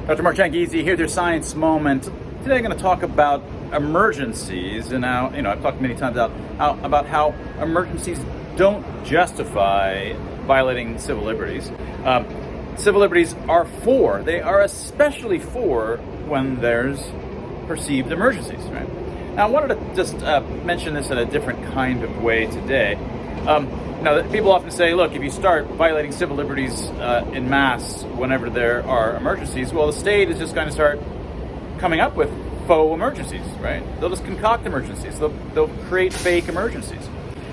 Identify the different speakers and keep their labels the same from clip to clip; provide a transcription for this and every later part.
Speaker 1: Dr. Mark Changizi here with your Science Moment. Today I'm going to talk about emergencies and how, I've talked many times about how emergencies don't justify violating civil liberties. Civil liberties they are especially for when there's perceived emergencies, right? Now I wanted to just mention this in a different kind of way today. People often say, look, if you start violating civil liberties in mass whenever there are emergencies, well, the state is just going to start coming up with faux emergencies, right? They'll just concoct emergencies. They'll create fake emergencies.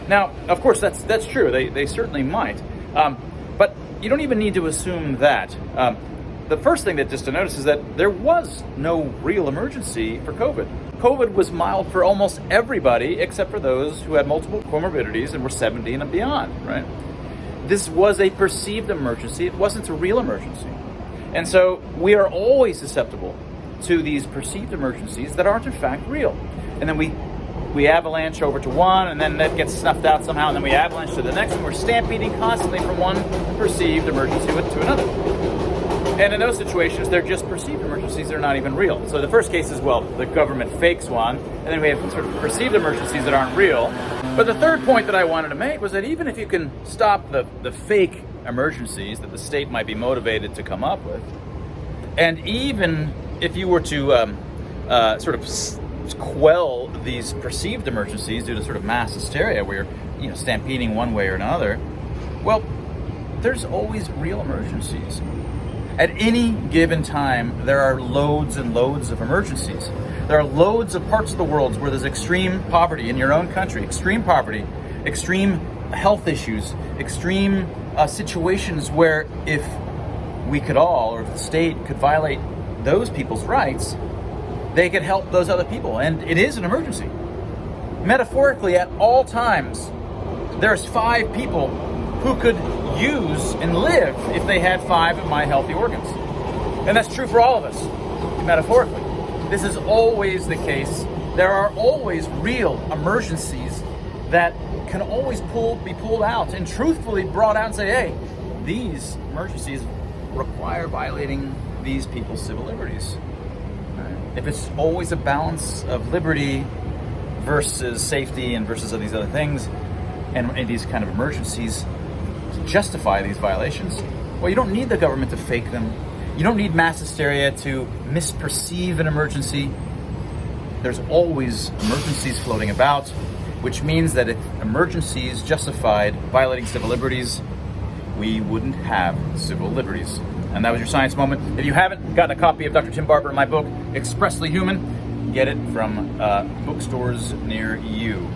Speaker 1: Now, of course, that's true. They certainly might. But you don't even need to assume that. The first thing just to notice is that there was no real emergency for COVID. COVID was mild for almost everybody except for those who had multiple comorbidities and were 70 and beyond, right? This was a perceived emergency. It wasn't a real emergency. And so we are always susceptible to these perceived emergencies that aren't in fact real. And then we avalanche over to one, and then that gets snuffed out somehow, and then we avalanche to the next, and we're stampeding constantly from one perceived emergency to another. And in those situations, they're just perceived emergencies, they're not even real. So the first case is, well, the government fakes one, and then we have sort of perceived emergencies that aren't real. But the third point that I wanted to make was that even if you can stop the fake emergencies that the state might be motivated to come up with, and even if you were to sort of quell these perceived emergencies due to sort of mass hysteria where you're stampeding one way or another, well, there's always real emergencies. At any given time, there are loads and loads of emergencies. There are loads of parts of the world where there's extreme poverty in your own country, extreme poverty, extreme health issues, extreme situations where if we could all, or if the state could violate those people's rights, they could help those other people. And it is an emergency. Metaphorically, at all times, there's 5 people who could use and live if they had 5 of my healthy organs. And that's true for all of us, metaphorically. This is always the case. There are always real emergencies that can always be pulled out and truthfully brought out and say, hey, these emergencies require violating these people's civil liberties. If it's always a balance of liberty versus safety and versus these other things, and these kind of emergencies justify these violations, well, you don't need the government to fake them. You don't need mass hysteria to misperceive an emergency. There's always emergencies floating about, which means that if emergencies justified violating civil liberties, we wouldn't have civil liberties. And that was your Science Moment. If you haven't gotten a copy of Dr. Tim Barber and my book, Expressly Human, get it from bookstores near you.